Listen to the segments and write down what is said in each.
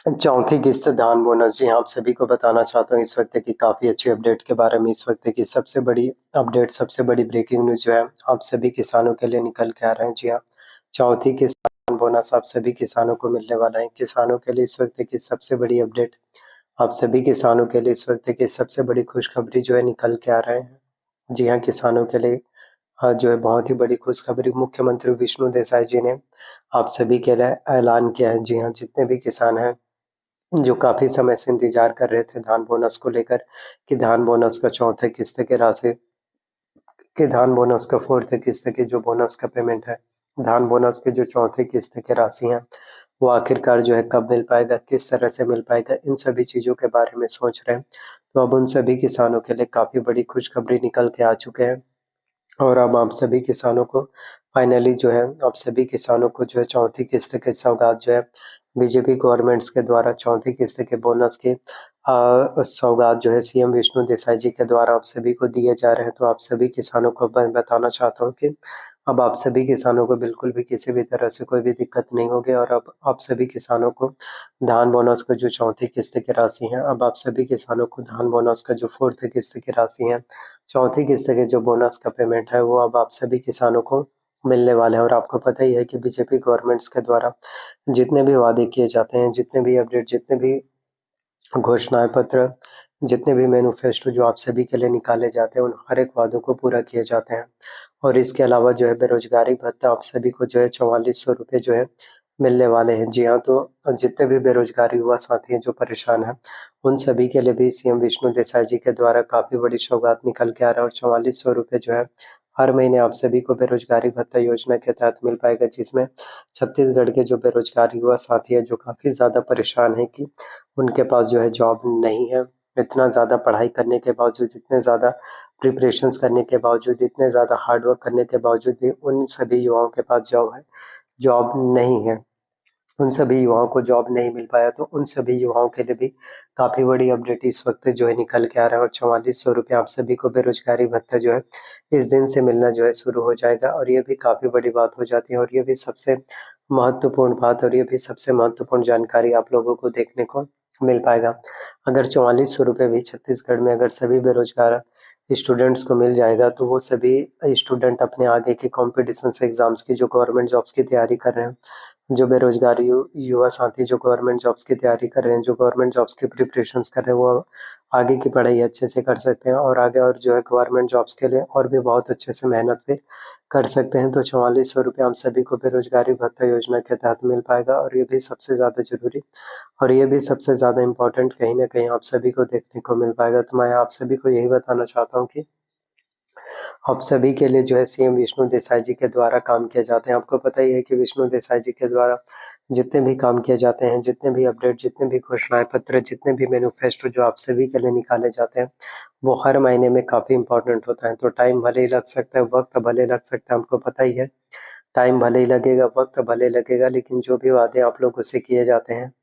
चौथी किस्त धान बोनस। जी हाँ, आप सभी को बताना चाहता हूँ इस वक़्त की काफ़ी अच्छी अपडेट के बारे में। इस वक़्त की सबसे बड़ी अपडेट, सबसे बड़ी ब्रेकिंग न्यूज़ जो है आप सभी किसानों के लिए निकल के आ रहा है। जी हाँ, चौथी किस्त धान बोनस आप सभी किसानों को मिलने वाला है। किसानों के लिए इस वक़्त की सबसे बड़ी अपडेट, आप सभी किसानों के लिए इस वक़्त की सबसे बड़ी खुशखबरी जो है निकल के आ रहे हैं। जी हाँ, किसानों के लिए जो है बहुत ही बड़ी खुशखबरी मुख्यमंत्री विष्णु देसाई जी ने आप सभी के लिए ऐलान किया है। जी हाँ, जितने भी किसान हैं जो काफ़ी समय से इंतज़ार कर रहे थे धान बोनस को लेकर कि धान बोनस का चौथे किस्त की राशि कि धान बोनस का फोर्थ किस्त की जो बोनस का पेमेंट है, धान बोनस की जो चौथी किस्त की राशि है, वो आखिरकार जो है कब मिल पाएगा, किस तरह से मिल पाएगा, इन सभी चीज़ों के बारे में सोच रहे हैं। तो अब उन सभी किसानों के लिए काफ़ी बड़ी खुशखबरी निकल के आ चुके हैं और अब आप सभी किसानों को फाइनली जो है आप सभी किसानों को जो है चौथी किस्त की सौगात जो है बीजेपी गवर्नमेंट्स के द्वारा चौथी किस्त के बोनस की सौगात जो है सीएम विष्णु देसाई जी के द्वारा आप सभी को दिए जा रहे हैं। तो आप सभी किसानों को मैं बताना चाहता हूँ कि अब आप सभी किसानों को बिल्कुल भी किसी भी तरह से कोई भी दिक्कत नहीं होगी और अब आप सभी किसानों को धान बोनस का जो चौथी किस्त की राशि है, अब आप सभी किसानों को धान बोनस का जो फोर्थ किस्त की राशि है, चौथी किस्त के जो बोनस का पेमेंट है, वो अब आप सभी किसानों को मिलने वाले हैं। और आपको पता ही है कि बीजेपी गवर्नमेंट्स के द्वारा जितने भी वादे किए जाते हैं, जितने भी अपडेट, जितने भी घोषणाएँ पत्र, जितने भी मैनिफेस्टो जो आप सभी के लिए निकाले जाते हैं, उन हर एक वादों को पूरा किए जाते हैं। और इसके अलावा जो है बेरोज़गारी भत्ता आप सभी को जो है ₹4400 जो है मिलने वाले हैं। जी हाँ, तो जितने भी बेरोज़गार युवा साथी हैं जो परेशान हैं, उन सभी के लिए भी सीएम विष्णु देसाई जी के द्वारा काफ़ी बड़ी सौगात निकल के आ रहा है और ₹4400 जो है हर महीने आप सभी को बेरोज़गारी भत्ता योजना के तहत मिल पाएगा, जिसमें छत्तीसगढ़ के जो बेरोज़गार युवा साथी हैं, जो काफ़ी ज़्यादा परेशान हैं कि उनके पास जो है जॉब नहीं है। इतना ज़्यादा पढ़ाई करने के बावजूद, इतने ज़्यादा प्रिपरेशंस करने के बावजूद, इतने ज़्यादा हार्ड वर्क करने के बावजूद भी उन सभी युवाओं के पास जॉब नहीं है। उन सभी युवाओं को जॉब नहीं मिल पाया, तो उन सभी युवाओं के लिए भी काफ़ी बड़ी अपडेट इस वक़्त जो है निकल के आ रहा है और ₹4400 आप सभी को बेरोज़गारी भत्ता जो है इस दिन से मिलना जो है शुरू हो जाएगा और ये भी काफ़ी बड़ी बात हो जाती है और ये भी सबसे महत्वपूर्ण बात और ये भी सबसे महत्वपूर्ण जानकारी आप लोगों को देखने को मिल पाएगा। अगर ₹4400 भी छत्तीसगढ़ में अगर सभी बेरोज़गार स्टूडेंट्स को मिल जाएगा, तो वो सभी स्टूडेंट अपने आगे के कॉम्पिटिशन्स एग्ज़ाम्स की जो गवर्नमेंट जॉब्स की तैयारी कर रहे हैं, जो बेरोज़गार युवा साथी जो गवर्नमेंट जॉब्स की तैयारी कर रहे हैं, जो गवर्नमेंट जॉब्स की प्रिपरेशंस कर रहे हैं, वो आगे की पढ़ाई अच्छे से कर सकते हैं और आगे और जो है गवर्नमेंट जॉब्स के लिए और भी बहुत अच्छे से मेहनत फिर कर सकते हैं। तो ₹4400 हम सभी को बेरोज़गारी भत्ता योजना के तहत मिल पाएगा और ये भी सबसे ज़्यादा ज़रूरी और ये भी सबसे ज़्यादा इम्पोर्टेंट कहीं न कहीं आप सभी को देखने को मिल पाएगा। तो मैं आप सभी को यही बताना चाहता हूँ कि आप सभी के लिए जो है सीएम विष्णु देसाई जी के द्वारा काम किए जाते हैं। आपको पता ही है कि विष्णु देसाई जी के द्वारा जितने भी काम किए जाते हैं, जितने भी अपडेट, जितने भी घोषणाएँ पत्र, जितने भी मैनिफेस्टो जो आप सभी के लिए निकाले जाते हैं, वो हर महीने में काफ़ी इम्पोर्टेंट होता है। तो टाइम भले ही लग सकता है, वक़्त भले लग सकता है, हमको पता ही है। टाइम भले ही लगेगा, वक़्त भले लगेगा, लेकिन जो भी वादे आप लोगों से किए जाते हैं,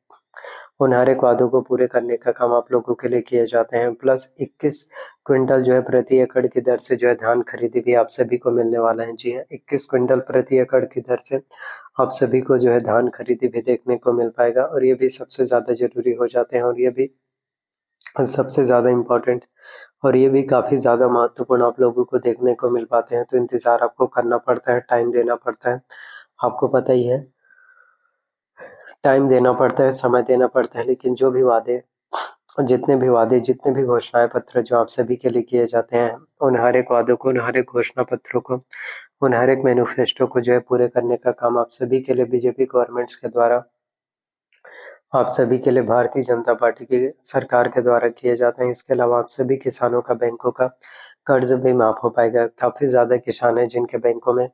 उन हर एक वादों को पूरे करने का काम आप लोगों के लिए किए जाते हैं। प्लस 21 क्विंटल जो है प्रति एकड़ की दर से जो है धान खरीदी भी आप सभी को मिलने वाला है। जी हाँ, 21 क्विंटल प्रति एकड़ की दर से आप सभी को जो है धान खरीदी भी देखने को मिल पाएगा और ये भी सबसे ज़्यादा ज़रूरी हो जाते हैं और ये भी सबसे ज़्यादा इम्पोर्टेंट और ये भी काफ़ी ज़्यादा महत्वपूर्ण आप लोगों को देखने को मिल पाते हैं। तो इंतज़ार आपको करना पड़ता है, टाइम देना पड़ता है। आपको पता ही है, टाइम देना पड़ता है, समय देना पड़ता है, लेकिन जो भी वादे जितने भी वादे, जितने भी घोषणाएँ पत्र जो आप सभी के लिए किए जाते हैं, उन हर एक वादों को, उन हर एक घोषणा पत्रों को, उन हर एक मैनिफेस्टो को जो है पूरे करने का काम आप सभी के लिए बीजेपी गवर्नमेंट्स के द्वारा आप सभी के लिए भारतीय जनता पार्टी की सरकार के द्वारा किए जाते हैं। इसके अलावा आप सभी किसानों का बैंकों का कर्ज भी माफ़ हो पाएगा। काफ़ी ज़्यादा किसान हैं जिनके बैंकों में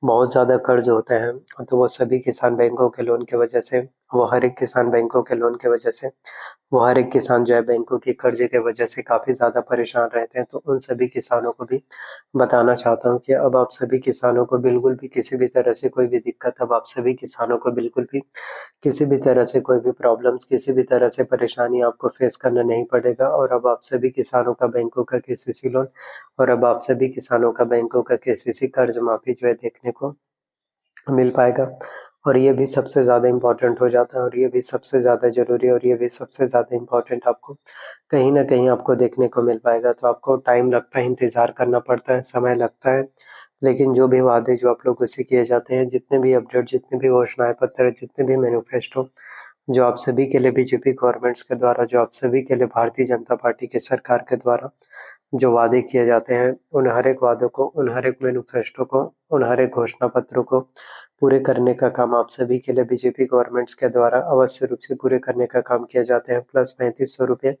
बहुत ज़्यादा कर्ज होते हैं, तो वो सभी किसान बैंकों के लोन की वजह से वो हर एक किसान बैंकों के लोन की वजह से वो हर एक किसान जो है बैंकों के कर्ज़े की वजह से काफ़ी ज़्यादा परेशान रहते हैं। तो उन सभी किसानों को भी बताना चाहता हूँ कि अब आप सभी किसानों को बिल्कुल भी किसी भी तरह से कोई भी दिक्कत, अब आप सभी किसानों को बिल्कुल भी किसी भी तरह से कोई भी प्रॉब्लम्स, किसी भी तरह से परेशानी आपको फेस करना नहीं पड़ेगा और अब आप सभी किसानों का बैंकों का केसीसी लोन और अब आप सभी किसानों का बैंकों का केसीसी कर्ज माफ़ी जो है देखने को मिल पाएगा और ये भी सबसे ज़्यादा इम्पोर्टेंट हो जाता है और ये भी सबसे ज़्यादा ज़रूरी है और ये भी सबसे ज़्यादा इम्पोर्टेंट आपको कहीं न कहीं आपको देखने को मिल पाएगा। तो आपको टाइम लगता है, इंतज़ार करना पड़ता है, समय लगता है, लेकिन जो भी वादे जो आप लोगों से किए जाते हैं, जितने भी अपडेट, जितने भी घोषणाएँ पत्र, जितने भी मैनिफेस्टो जो आप सभी के लिए बीजेपी गवर्नमेंट्स के द्वारा, जो आप सभी के लिए भारतीय जनता पार्टी की सरकार के द्वारा जो वादे किए जाते हैं, उन हर एक वादों को, उन हर एक मैनिफेस्टो को, उन हर एक घोषणा पत्रों को पूरे करने का काम आप सभी के लिए बीजेपी गवर्नमेंट्स के द्वारा अवश्य रूप से पूरे करने का काम किया जाता है। प्लस ₹3500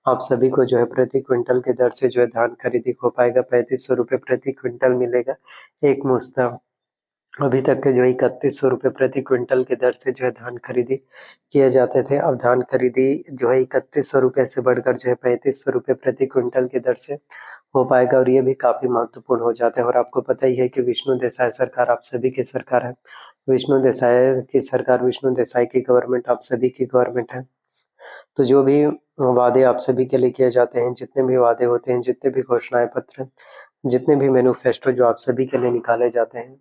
आप सभी को जो है प्रति क्विंटल की दर से जो है धान खरीदी हो पाएगा। ₹3500 प्रति क्विंटल मिलेगा एक मुश्त। अभी तक के जो ₹3100 प्रति क्विंटल की दर से जो है धान खरीदी किए जाते थे। अब धान खरीदी जो है ₹3100 से बढ़कर जो है ₹3500 प्रति क्विंटल की दर से हो पाएगा और ये भी काफ़ी महत्वपूर्ण हो जाता है। और आपको पता ही है कि विष्णु देसाई सरकार आप सभी की सरकार है। विष्णु देसाई की गवर्नमेंट आप सभी की गवर्नमेंट है। तो जो भी वादे आप सभी के लिए किए जाते हैं, जितने भी वादे होते हैं, जितने भी घोषणाएँ पत्र, जितने भी मैनिफेस्टो जो आप सभी के लिए निकाले जाते हैं,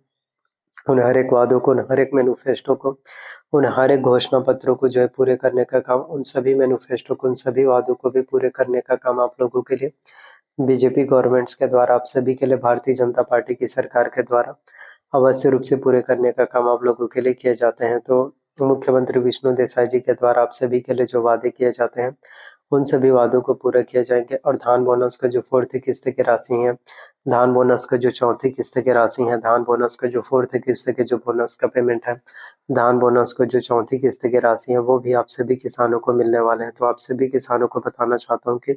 उन हर एक वादों को, उन हर एक मैनिफेस्टो को, उन हर एक घोषणा पत्रों को जो है पूरे करने का काम, उन सभी मैनिफेस्टो को, उन सभी वादों को भी पूरे करने का काम आप लोगों के लिए बीजेपी गवर्नमेंट्स के द्वारा, आप सभी के लिए भारतीय जनता पार्टी की सरकार के द्वारा अवश्य रूप से पूरे करने का काम आप लोगों के लिए किए जाते हैं। तो मुख्यमंत्री विष्णु देसाई जी के द्वारा आप सभी के लिए जो वादे किए जाते हैं, उन सभी वादों को पूरा किया जाएँगे और धान बोनस का जो 4th किस्त की राशि है, धान बोनस का जो 4थी किस्त की राशि है, धान बोनस का जो 4th किस्त के जो बोनस का पेमेंट है, धान बोनस को जो 4थी किस्त की राशि है, वो भी आप सभी किसानों को मिलने वाले हैं। तो आप सभी किसानों को बताना चाहता हूँ कि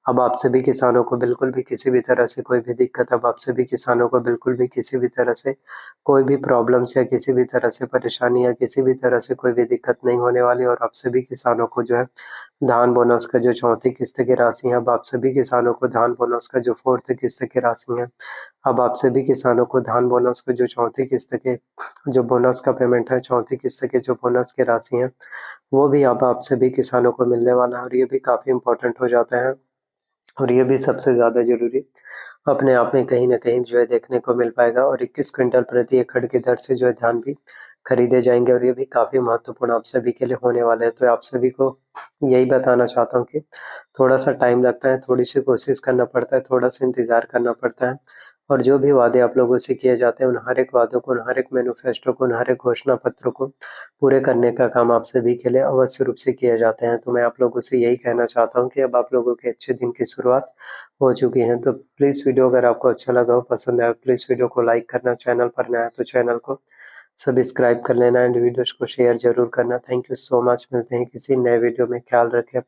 अब आप सभी किसानों को बिल्कुल भी किसी भी तरह से कोई भी दिक्कत, अब आप सभी किसानों को बिल्कुल भी किसी भी तरह से कोई भी प्रॉब्लम्स या किसी भी तरह से परेशानी या किसी भी तरह से कोई भी दिक्कत नहीं होने वाली और आप सभी किसानों को जो है धान बोनस का जो 4थी किस्त की राशि है, अब आप सभी किसानों को धान बोनस का जो 4th किस्त की राशि है, अब आप सभी किसानों को धान बोनस का जो 4थी किस्त के जो बोनस का पेमेंट है, 4थी किस्त के जो बोनस की राशि है, वो भी अब आप सभी किसानों को मिलने वाला है और ये भी काफ़ी इम्पोर्टेंट हो जाता है। और ये भी सबसे ज़्यादा ज़रूरी अपने आप में कहीं न कहीं जो है देखने को मिल पाएगा और 21 क्विंटल प्रति एकड़ की दर से जो है धान भी खरीदे जाएँगे और ये भी काफ़ी महत्वपूर्ण आप सभी के लिए होने वाले हैं। तो आप सभी को यही बताना चाहता हूँ कि थोड़ा-सा टाइम लगता है, थोड़ी-सी कोशिश करना पड़ता है, थोड़ा-सा इंतज़ार करना पड़ता है और जो भी वादे आप लोगों से किए जाते हैं, उन हर एक वादों को, उन हर एक मैनिफेस्टो को, उन हर एक घोषणा पत्रों को पूरे करने का काम आप सभी के लिए अवश्य रूप से किए जाते हैं। तो मैं आप लोगों से यही कहना चाहता हूँ कि अब आप लोगों के अच्छे दिन की शुरुआत हो चुकी है। तो प्लीज़ वीडियो अगर आपको अच्छा लगा हो, पसंद आया हो, प्लीज़ वीडियो को लाइक करना, चैनल पर नया है तो चैनल को सब्सक्राइब कर लेना एंड वीडियोज़ को शेयर ज़रूर करना। Thank you so much. मिलते हैं किसी नए वीडियो में। ख्याल रखें।